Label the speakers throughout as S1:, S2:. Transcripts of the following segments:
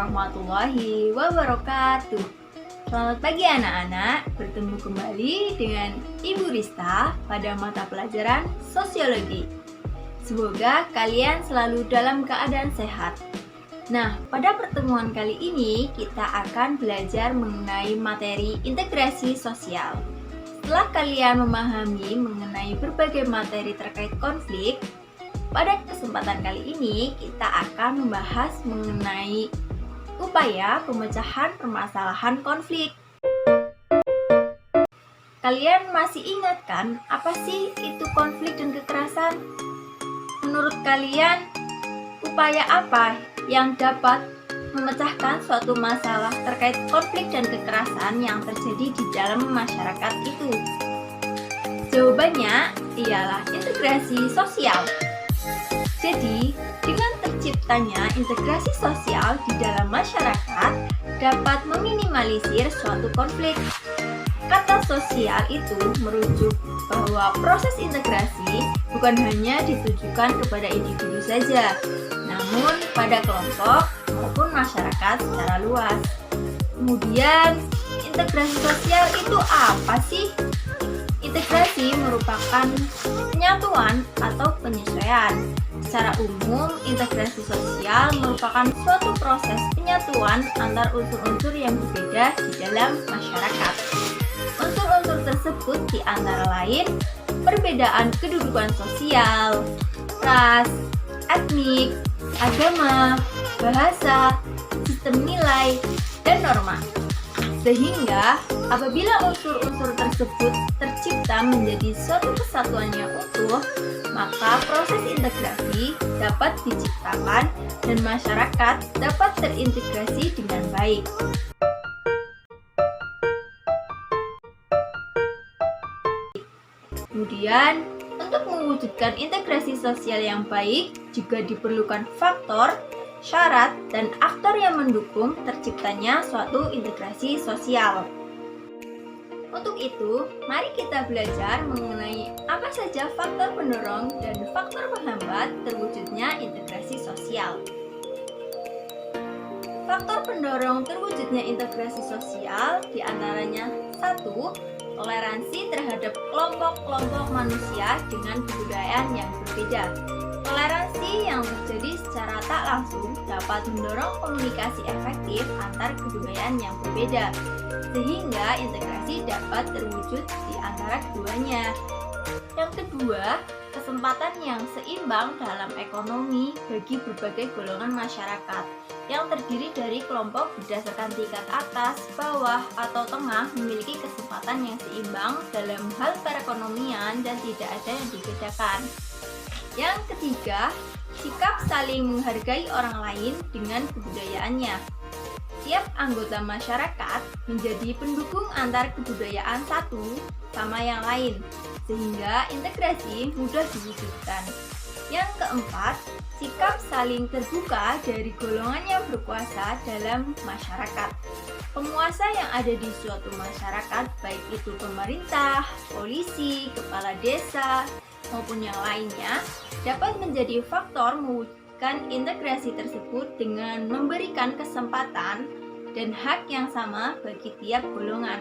S1: warahmatullahi wabarakatuh. Selamat pagi anak-anak, bertemu kembali dengan Ibu Rista pada mata pelajaran Sosiologi. Semoga kalian selalu dalam keadaan sehat. Nah, pada pertemuan kali ini kita akan belajar mengenai materi integrasi sosial. Setelah kalian memahami mengenai berbagai materi terkait konflik, pada kesempatan kali ini kita akan membahas mengenai upaya pemecahan permasalahan konflik. Kalian masih ingat kan apa sih itu konflik dan kekerasan? Menurut kalian, upaya apa yang dapat memecahkan suatu masalah terkait konflik dan kekerasan yang terjadi di dalam masyarakat itu? Jawabannya ialah integrasi sosial. Jadi, dengan terciptanya integrasi sosial di dalam masyarakat dapat meminimalisir suatu konflik. Kata sosial itu merujuk bahwa proses integrasi bukan hanya ditujukan kepada individu saja, namun pada kelompok maupun masyarakat secara luas. Kemudian, integrasi sosial itu apa sih? Integrasi merupakan penyatuan atau penyesuaian. Secara umum, integrasi sosial merupakan suatu proses penyatuan antar unsur-unsur yang berbeda di dalam masyarakat. Unsur-unsur tersebut di antara lain perbedaan kedudukan sosial, ras, etnik, agama, bahasa, sistem nilai, dan norma. Sehingga apabila unsur-unsur tersebut tercipta menjadi suatu kesatuan yang utuh, maka proses integrasi dapat diciptakan dan masyarakat dapat terintegrasi dengan baik. Kemudian, untuk mewujudkan integrasi sosial yang baik juga diperlukan faktor, syarat, dan aktor yang mendukung terciptanya suatu integrasi sosial. Untuk itu, mari kita belajar mengenai apa saja faktor pendorong dan faktor penghambat terwujudnya integrasi sosial. Faktor pendorong terwujudnya integrasi sosial diantaranya 1. Toleransi terhadap kelompok-kelompok manusia dengan kebudayaan yang berbeda. Toleransi yang terjadi secara tak langsung dapat mendorong komunikasi efektif antar kebudayaan yang berbeda, sehingga integrasi dapat terwujud di antara keduanya. Yang kedua, kesempatan yang seimbang dalam ekonomi bagi berbagai golongan masyarakat yang terdiri dari kelompok berdasarkan tingkat atas, bawah, atau tengah memiliki kesempatan yang seimbang dalam hal perekonomian dan tidak ada yang dibedakan. Yang ketiga, sikap saling menghargai orang lain dengan kebudayaannya. Tiap anggota masyarakat menjadi pendukung antar kebudayaan satu sama yang lain, sehingga integrasi mudah diwujudkan. Yang keempat, sikap saling terbuka dari golongan yang berkuasa dalam masyarakat. Penguasa yang ada di suatu masyarakat, baik itu pemerintah, polisi, kepala desa, maupun yang lainnya, dapat menjadi faktor mewujudkan integrasi tersebut dengan memberikan kesempatan dan hak yang sama bagi tiap golongan.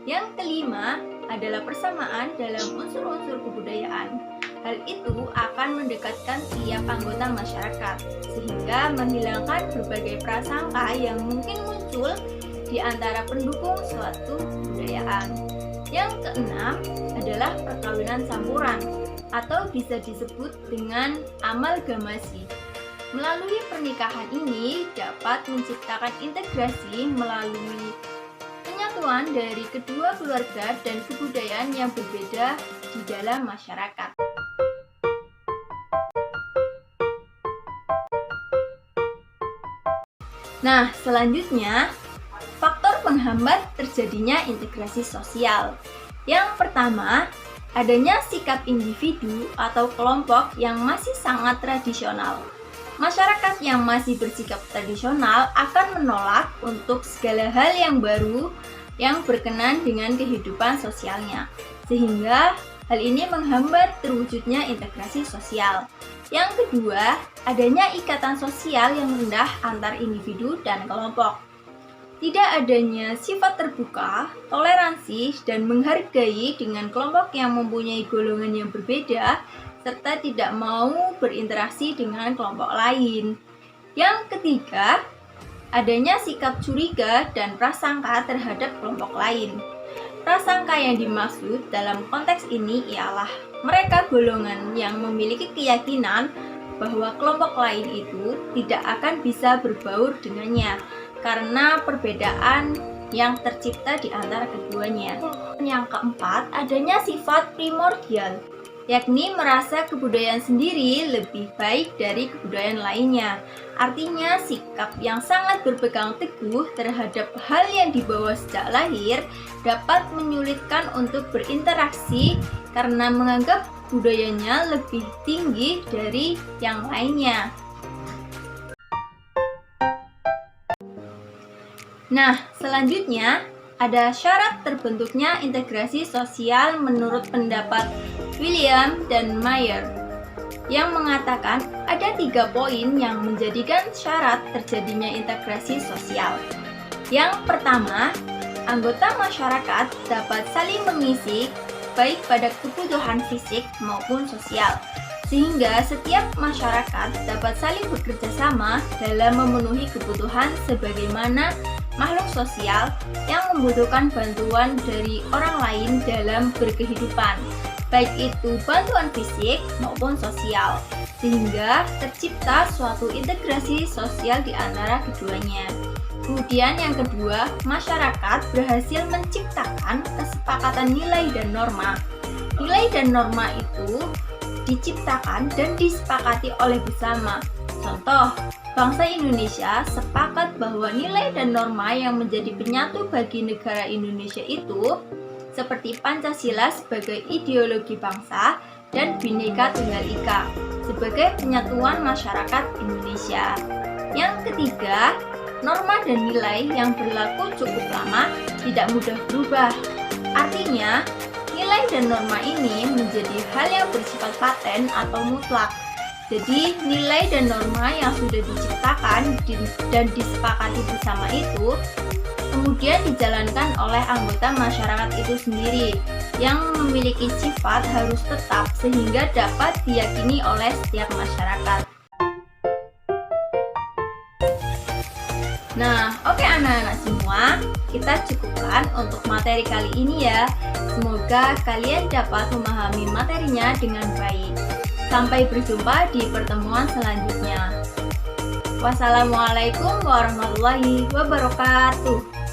S1: Yang kelima adalah persamaan dalam unsur-unsur kebudayaan. Hal itu akan mendekatkan tiap anggota masyarakat, sehingga menghilangkan berbagai prasangka yang mungkin muncul di antara pendukung suatu kebudayaan. Yang keenam adalah perkawinan campuran, atau bisa disebut dengan amalgamasi. Melalui pernikahan ini dapat menciptakan integrasi melalui penyatuan dari kedua keluarga dan kebudayaan yang berbeda di dalam masyarakat. Nah, selanjutnya, faktor penghambat terjadinya integrasi sosial. Yang pertama, adanya sikap individu atau kelompok yang masih sangat tradisional. Masyarakat yang masih bersikap tradisional akan menolak untuk segala hal yang baru yang berkenan dengan kehidupan sosialnya, sehingga hal ini menghambat terwujudnya integrasi sosial. Yang kedua, adanya ikatan sosial yang rendah antar individu dan kelompok. Tidak adanya sifat terbuka, toleransi, dan menghargai dengan kelompok yang mempunyai golongan yang berbeda, serta tidak mau berinteraksi dengan kelompok lain. Yang ketiga, adanya sikap curiga dan prasangka terhadap kelompok lain. Prasangka yang dimaksud dalam konteks ini ialah mereka golongan yang memiliki keyakinan bahwa kelompok lain itu tidak akan bisa berbaur dengannya karena perbedaan yang tercipta di antara keduanya. Yang keempat, adanya sifat primordial, yakni merasa kebudayaan sendiri lebih baik dari kebudayaan lainnya. Artinya sikap yang sangat berpegang teguh terhadap hal yang dibawa sejak lahir dapat menyulitkan untuk berinteraksi karena menganggap budayanya lebih tinggi dari yang lainnya. Nah, selanjutnya ada syarat terbentuknya integrasi sosial menurut pendapat William dan Mayer yang mengatakan ada 3 poin yang menjadikan syarat terjadinya integrasi sosial. Yang pertama, anggota masyarakat dapat saling mengisi baik pada kebutuhan fisik maupun sosial, sehingga setiap masyarakat dapat saling bekerja sama dalam memenuhi kebutuhan sebagaimana makhluk sosial yang membutuhkan bantuan dari orang lain dalam berkehidupan, baik itu bantuan fisik maupun sosial, sehingga tercipta suatu integrasi sosial di antara keduanya. Kemudian yang kedua, masyarakat berhasil menciptakan kesepakatan nilai dan norma. Nilai dan norma itu diciptakan dan disepakati oleh bersama. Contoh, bangsa Indonesia sepakat bahwa nilai dan norma yang menjadi penyatu bagi negara Indonesia itu seperti Pancasila sebagai ideologi bangsa dan Bhinneka Tunggal Ika sebagai penyatuan masyarakat Indonesia. Yang ketiga, norma dan nilai yang berlaku cukup lama tidak mudah berubah. Artinya, nilai dan norma ini menjadi hal yang bersifat paten atau mutlak. Jadi, nilai dan norma yang sudah diciptakan dan disepakati bersama itu kemudian dijalankan oleh anggota masyarakat itu sendiri yang memiliki sifat harus tetap sehingga dapat diyakini oleh setiap masyarakat. Nah, oke anak-anak semua, kita cukupkan untuk materi kali ini ya. Semoga kalian dapat memahami materinya dengan baik. Sampai berjumpa di pertemuan selanjutnya. Wassalamualaikum warahmatullahi wabarakatuh.